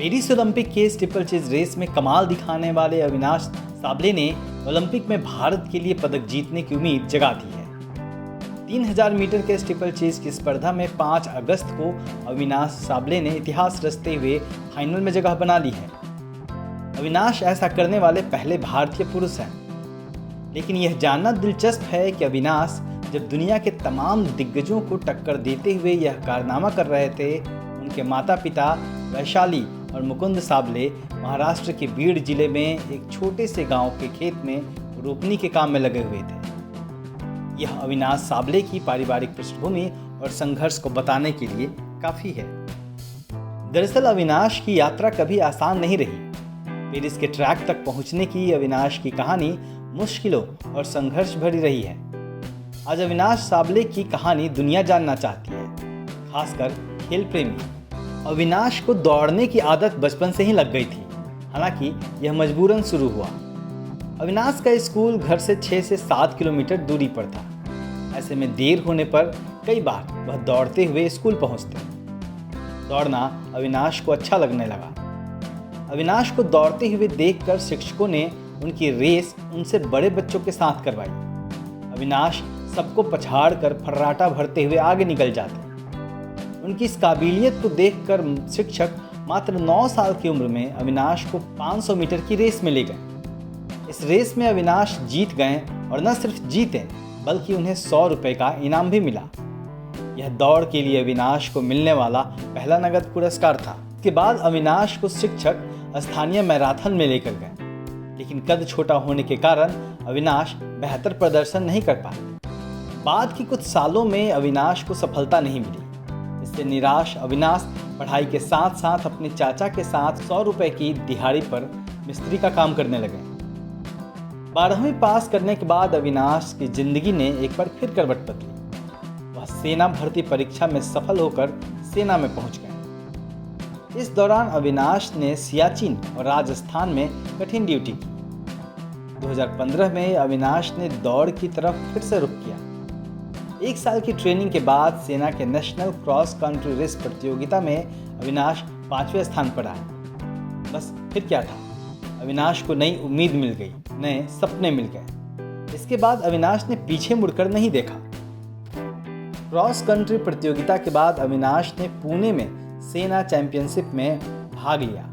Paris Olympic के steeple chase race में कमाल दिखाने वाले अविनाश साबले ने ओलंपिक में भारत के लिए पदक जीतने की उम्मीद जगा दी है। 3000 मीटर के स्टीपल चेज की स्पर्धा में 5 अगस्त को अविनाश साबले ने इतिहास रचते हुए फाइनल में जगह बना ली है। अविनाश ऐसा करने वाले पहले भारतीय पुरुष हैं। लेकिन यह जानना दिलचस्प है कि अविनाश जब दुनिया के तमाम दिग्गजों को टक्कर देते हुए यह कारनामा कर रहे थे, उनके माता पिता वैशाली और मुकुंद साबले महाराष्ट्र के बीड जिले में एक छोटे से गांव के खेत में रोपनी के काम में लगे हुए थे। यह अविनाश साबले की पारिवारिक पृष्ठभूमि और संघर्ष को बताने के लिए काफी है। दरअसल अविनाश की यात्रा कभी आसान नहीं रही। पेरिस के ट्रैक तक पहुंचने की अविनाश की कहानी मुश्किलों और संघर्ष भरी रही है। आज अविनाश साबले की कहानी दुनिया जानना चाहती है, खासकर खेल प्रेमी। अविनाश को दौड़ने की आदत बचपन से ही लग गई थी, हालांकि यह मजबूरन शुरू हुआ। अविनाश का स्कूल घर से 6 से 7 किलोमीटर दूरी पर था। ऐसे में देर होने पर कई बार वह दौड़ते हुए स्कूल पहुंचते। दौड़ना अविनाश को अच्छा लगने लगा। अविनाश को दौड़ते हुए देखकर शिक्षकों ने उनकी रेस उनसे बड़े बच्चों के साथ करवाई। अविनाश सबको पछाड़ कर फर्राटा भरते हुए आगे निकल जाते। उनकी इस काबिलियत को देखकर शिक्षक मात्र 9 साल की उम्र में अविनाश को 500 मीटर की रेस में ले गए। इस रेस में अविनाश जीत गए और न सिर्फ जीते बल्कि उन्हें 100 रुपये का इनाम भी मिला। यह दौड़ के लिए अविनाश को मिलने वाला पहला नगद पुरस्कार था। इसके बाद अविनाश को शिक्षक स्थानीय मैराथन में लेकर गए, लेकिन कद छोटा होने के कारण अविनाश बेहतर प्रदर्शन नहीं कर पाए। बाद के कुछ सालों में अविनाश को सफलता नहीं मिली। इससे निराश अविनाश पढ़ाई के साथ साथ अपने चाचा के साथ 100 रुपये की दिहाड़ी पर मिस्त्री का काम करने लगे। 12वीं पास करने के बाद अविनाश की जिंदगी ने एक बार फिर करवट बदली। वह सेना भर्ती परीक्षा में सफल होकर सेना में पहुंच गए। इस दौरान अविनाश ने सियाचिन और राजस्थान में कठिन ड्यूटी की। 2015 में अविनाश ने दौड़ की तरफ फिर से रुख किया। 1 साल की ट्रेनिंग के बाद सेना के नेशनल क्रॉस कंट्री रेस प्रतियोगिता में अविनाश 5वें स्थान पर आया। बस फिर क्या था, अविनाश को नई उम्मीद मिल गई, नए सपने मिल गए। इसके बाद अविनाश ने पीछे मुड़कर नहीं देखा। क्रॉस कंट्री प्रतियोगिता के बाद अविनाश ने पुणे में सेना चैंपियनशिप में भाग लिया,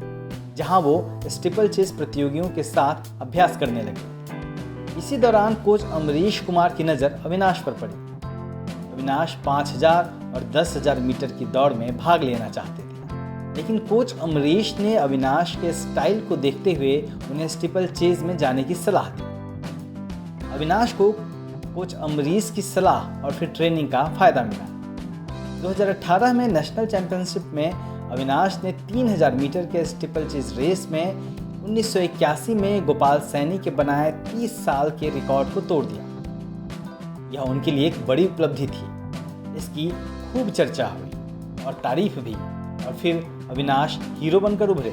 जहां वो स्टीपल चेज प्रतियोगियों के साथ अभ्यास करने लगे। इसी दौरान कोच अमरीश कुमार की नज़र अविनाश पर पड़ी। अविनाश 5000 और 10000 मीटर की दौड़ में भाग लेना चाहते थे, लेकिन कोच अमरीश ने अविनाश के स्टाइल को देखते हुए उन्हें स्टीपल चेज में जाने की सलाह दी। अविनाश को कोच अमरीश की सलाह और फिर ट्रेनिंग का फायदा मिला। 2018 में नेशनल चैंपियनशिप में अविनाश ने 3000 मीटर के स्टीपल चेज रेस में 1981 में गोपाल सैनी के बनाए 30 साल के रिकॉर्ड को तोड़ दिया। यह उनके लिए एक बड़ी उपलब्धि थी। इसकी खूब चर्चा हुई और तारीफ भी, और फिर अविनाश हीरो बनकर उभरे।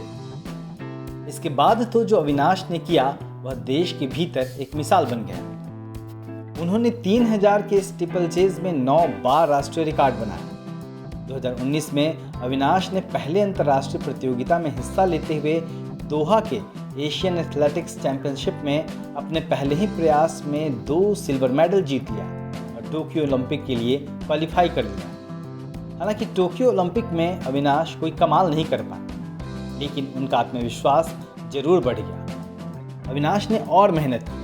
इसके बाद तो जो अविनाश ने किया वह देश के भीतर एक मिसाल बन गया। उन्होंने 3000 के स्टीपल चेज में 9 बार राष्ट्रीय रिकॉर्ड बनाया। 2019 में अविनाश ने पहले अंतर्राष्ट्रीय प्रतियोगिता में हिस्सा लेते हुए दोहा के एशियन एथलेटिक्स चैंपियनशिप में अपने पहले ही प्रयास में 2 सिल्वर मेडल जीत लिया और टोक्यो ओलंपिक के लिए क्वालिफाई कर लिया। हालांकि टोक्यो ओलंपिक में अविनाश कोई कमाल नहीं कर पाए, लेकिन उनका आत्मविश्वास जरूर बढ़ गया। अविनाश ने और मेहनत की।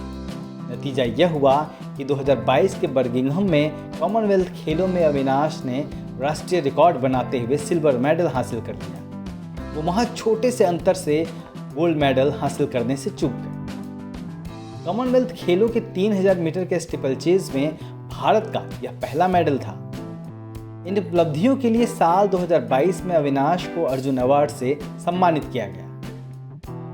नतीजा यह हुआ कि 2022 के बर्मिंघम में कॉमनवेल्थ खेलों में अविनाश ने राष्ट्रीय रिकॉर्ड बनाते हुए सिल्वर मेडल हासिल कर लिया। वो वहाँ छोटे से अंतर से गोल्ड मेडल हासिल करने से चूक गए। कॉमनवेल्थ खेलों के 3000 मीटर के स्टीपल चेज में भारत का यह पहला मेडल था। इन उपलब्धियों के लिए साल 2022 में अविनाश को अर्जुन अवार्ड से सम्मानित किया गया।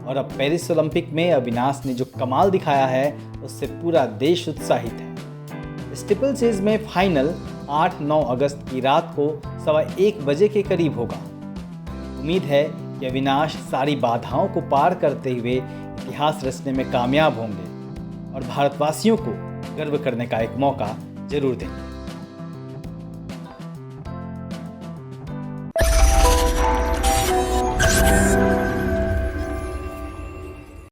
और अब पेरिस ओलंपिक में अविनाश ने जो कमाल दिखाया है उससे पूरा देश उत्साहित है। स्टीपल चेज में फाइनल 8-9 अगस्त की रात को 1:15 बजे के करीब होगा। उम्मीद है कि अविनाश सारी बाधाओं को पार करते हुए इतिहास रचने में कामयाब होंगे और भारतवासियों को गर्व करने का एक मौका जरूर देंगे।